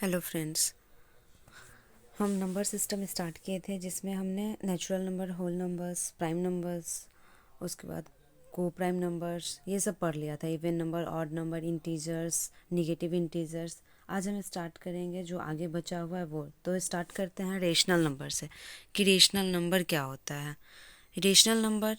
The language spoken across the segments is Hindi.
हेलो फ्रेंड्स, हम नंबर सिस्टम स्टार्ट किए थे जिसमें हमने natural number, whole numbers, prime numbers, उसके बाद को प्राइम नंबर्स ये सब पढ़ लिया था। Even number, odd number, integers, negative integers. आज हम स्टार्ट करेंगे जो आगे बचा हुआ है वो। तो स्टार्ट करते हैं रेशनल नंबर से कि रेशनल नंबर क्या होता है। रेशनल नंबर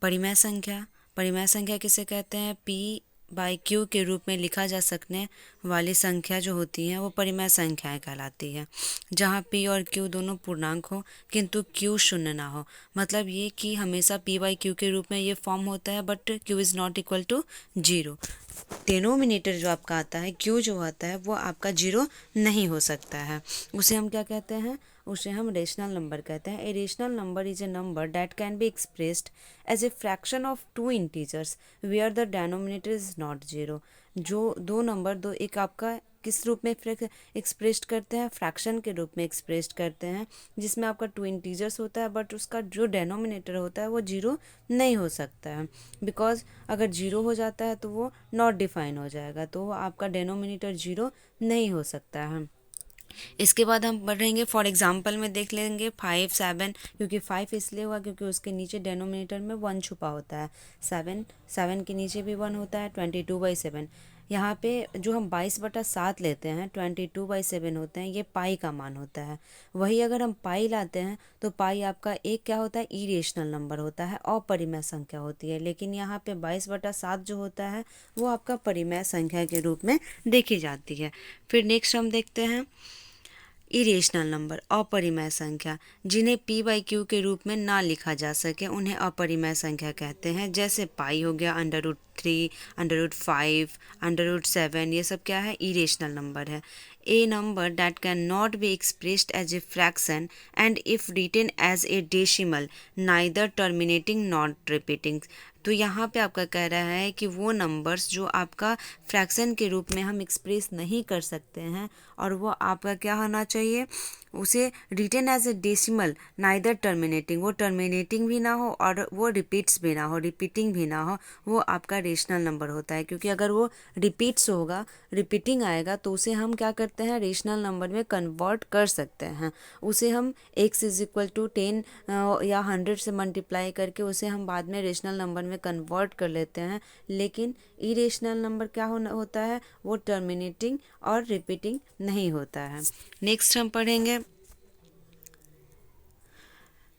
परिमेय संख्या। परिमेय संख्या किसे कहते हैं? पी बाई क्यू के रूप में लिखा जा सकने वाली संख्या जो होती हैं वो परिमेय संख्याएं कहलाती है, जहाँ पी और क्यू दोनों पूर्णांक हो किंतु क्यू शून्य ना हो। मतलब ये कि हमेशा पी बाई क्यू के रूप में ये फॉर्म होता है but Q is not equal to zero. Denominator जो आपका आता है क्यू जो आता है वो आपका जीरो नहीं हो सकता है। उसे हम क्या कहते हैं? उसे हम रेशनल नंबर कहते हैं। A rational number is a number that can be expressed as a fraction of two integers where the denominator is not zero. जो दो नंबर दो एक आपका किस रूप में एक्सप्रेस्ड करते हैं? फ्रैक्शन के रूप में एक्सप्रेस्ड करते हैं, जिसमें आपका टू इंटीजर्स होता है बट उसका जो डेनोमिनेटर होता है वो जीरो नहीं हो सकता है। बिकॉज अगर जीरो हो जाता है तो वो नॉट डिफाइन हो जाएगा, तो वो आपका डेनोमिनेटर जीरो नहीं हो सकता है। इसके बाद हम बढ़ेंगे, फॉर एग्जांपल में देख लेंगे 5, 7, क्योंकि 5 इसलिए हुआ क्योंकि उसके नीचे डेनोमिनेटर में 1 छुपा होता है। 7 के नीचे भी 1 होता है। 22/7 यहाँ पे जो हम 22/7 लेते हैं 22/7 होते हैं, ये पाई का मान होता है। वही अगर हम पाई लाते हैं तो पाई आपका एक क्या होता है? इरेशनल नंबर होता है, अपरिमेय संख्या होती है। लेकिन यहाँ पे 22/7 जो होता है वो आपका परिमेय संख्या के रूप में देखी जाती है। फिर नेक्स्ट हम देखते हैं इरेशनल नंबर, अपरिमेय संख्या, जिन्हें पी बाई क्यू के रूप में ना लिखा जा सके उन्हें अपरिमेय संख्या कहते हैं। जैसे पाई हो गया, √3, √5, √7, ये सब क्या है? इरेशनल नंबर है। A number that can not be expressed as a fraction and if written as a decimal neither terminating not repeating. तो यहाँ पे आपका कह रहा है कि वो नंबर्स जो आपका फ्रैक्शन के रूप में हम एक्सप्रेस नहीं कर सकते हैं और वो आपका क्या होना चाहिए? उसे written as a decimal neither terminating, वो टर्मिनेटिंग भी ना हो और वो रिपीट्स भी ना हो, रिपीटिंग भी ना हो, वो आपका रेशनल नंबर होता है। क्योंकि अगर वो रिपीट्स होगा, रिपीटिंग आएगा तो उसे हम क्या करते हैं? रेशनल नंबर में कन्वर्ट कर सकते हैं। उसे हम x = 10 या 100 से मल्टीप्लाई करके उसे हम बाद में रेशनल नंबर में कन्वर्ट कर लेते हैं। लेकिन इरेशनल नंबर क्या होता है? वो टर्मिनेटिंग और रिपीटिंग नहीं होता है। नेक्स्ट हम पढ़ेंगे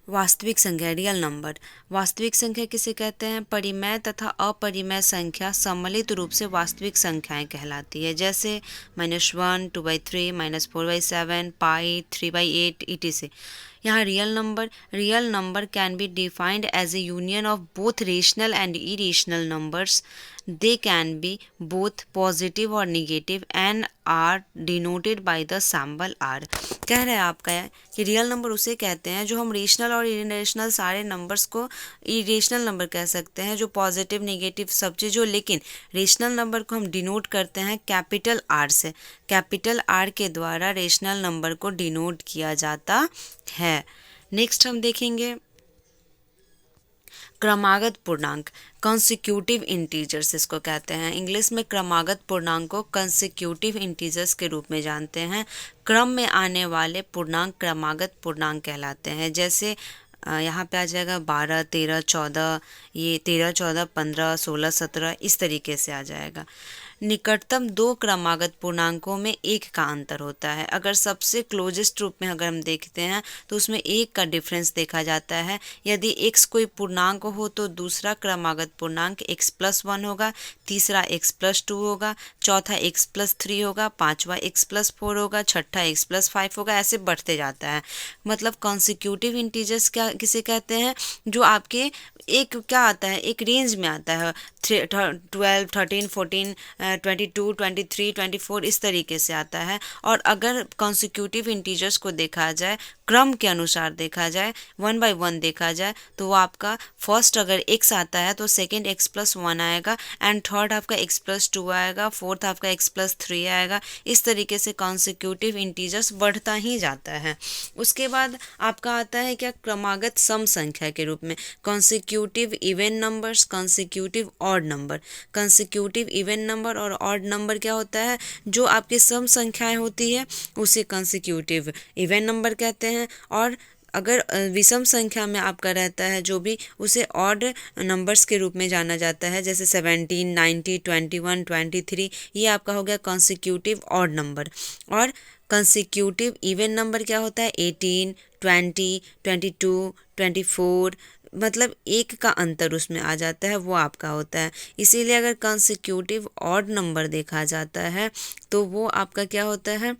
वास्तविक संख्या, रियल नंबर। वास्तविक संख्या किसे कहते हैं? परिमेय तथा अपरिमेय संख्या सम्मिलित रूप से वास्तविक संख्याएं कहलाती है। जैसे -1, 2/3, -4/7, पाई, 3/8 etc। यहाँ real number can be defined as a union of both rational and irrational numbers. They can be both positive और negative and are denoted by the symbol R. कह रहे हैं आपका कि रियल नंबर उसे कहते हैं जो हम रेशनल और इरेशनल सारे नंबर्स को इरेशनल नंबर कह सकते हैं, जो पॉजिटिव नेगेटिव सब चीज़ हो। लेकिन रेशनल नंबर को हम डिनोट करते हैं कैपिटल आर से। कैपिटल आर के द्वारा रेशनल नंबर को डिनोट किया जाता है। नेक्स्ट हम देखेंगे क्रमागत पूर्णांक, कंसेक्यूटिव इंटीजर्स इसको कहते हैं। इंग्लिश में क्रमागत पूर्णांक को कंसेक्यूटिव इंटीजर्स के रूप में जानते हैं। क्रम में आने वाले पूर्णांक क्रमागत पूर्णांक कहलाते हैं। जैसे यहाँ पे आ जाएगा 12, 13, 14, ये 13, 14, 15, 16, 17 इस तरीके से आ जाएगा। निकटतम दो क्रमागत पूर्णांकों में एक का अंतर होता है। अगर सबसे क्लोजेस्ट रूप में अगर हम देखते हैं तो उसमें एक का डिफरेंस देखा जाता है। यदि x कोई पूर्णांक हो तो दूसरा क्रमागत पूर्णांक x+1 होगा, तीसरा x+2 होगा, चौथा x+3 होगा, पांचवा x+4 होगा, छठा x+5 होगा, ऐसे बढ़ते जाता है। मतलब कॉन्सिक्यूटिव इंटीजर्स क्या किसे कहते हैं? जो आपके एक क्या आता है? एक रेंज में आता है। 12, 13, 14, 22, 23, 24 इस तरीके से आता है। और अगर कॉन्सिक्यूटिव इंटीजर्स को देखा जाए, क्रम के अनुसार देखा जाए, 1/1 देखा जाए, तो वो आपका फर्स्ट अगर x आता है तो सेकंड x+1 आएगा एंड थर्ड आपका x+2 आएगा, फोर्थ आपका x+3 आएगा। इस तरीके से कॉन्सिक्यूटिव इंटीजर्स बढ़ता ही जाता है। उसके बाद आपका आता है क्या? क्रमागत सम संख्या के रूप में। Consecutive even numbers, consecutive odd number. Consecutive even number और ऑड नंबर क्या होता है, जो आपकी सम संख्याएं होती है उसे कॉन्सिक्यूटिव इवन नंबर कहते हैं, और अगर विषम संख्या में आपका रहता है जो भी, उसे ऑड नंबर्स के रूप में जाना जाता है, जैसे 17, 90, 21, 23, ये आपका हो गया कॉन्सिक्यूटिव ऑड नंबर। और कंसिक्यूटिव इवन नंबर क्या होता है, 18, 20, 22, 24, मतलब एक का अंतर उसमें आ जाता है, वो आपका होता है। इसीलिए अगर कंसिक्यूटिव ऑड नंबर देखा जाता है तो वो आपका क्या होता है,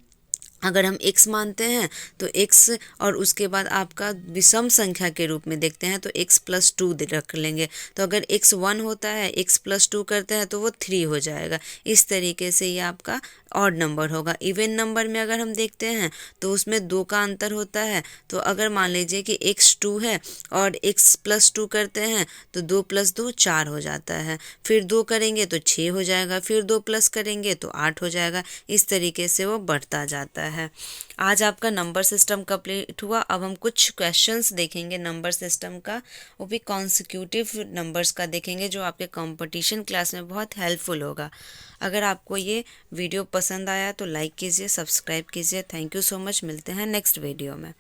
अगर हम x मानते हैं तो x, और उसके बाद आपका विषम संख्या के रूप में देखते हैं तो x+2 रख लेंगे। तो अगर x 1 होता है, x+2 करते हैं तो वो 3 हो जाएगा। इस तरीके से ये आपका ऑड नंबर होगा। इवन नंबर में अगर हम देखते हैं तो उसमें 2 का अंतर होता है। तो अगर मान लीजिए कि x 2 है और x+2 करते हैं तो 2 + 2 4 हो जाता है, फिर 2 करेंगे तो 6 हो जाएगा, फिर 2 प्लस करेंगे तो 8 हो जाएगा। इस तरीके से वो बढ़ता जाता है। आज आपका नंबर सिस्टम कंप्लीट हुआ। अब हम कुछ क्वेश्चंस देखेंगे नंबर सिस्टम का, वो भी कॉन्सिक्यूटिव नंबर्स का देखेंगे, जो आपके कंपटीशन क्लास में बहुत हेल्पफुल होगा। अगर आपको ये वीडियो पसंद आया तो लाइक कीजिए, सब्सक्राइब कीजिए। थैंक यू सो मच, मिलते हैं नेक्स्ट वीडियो में।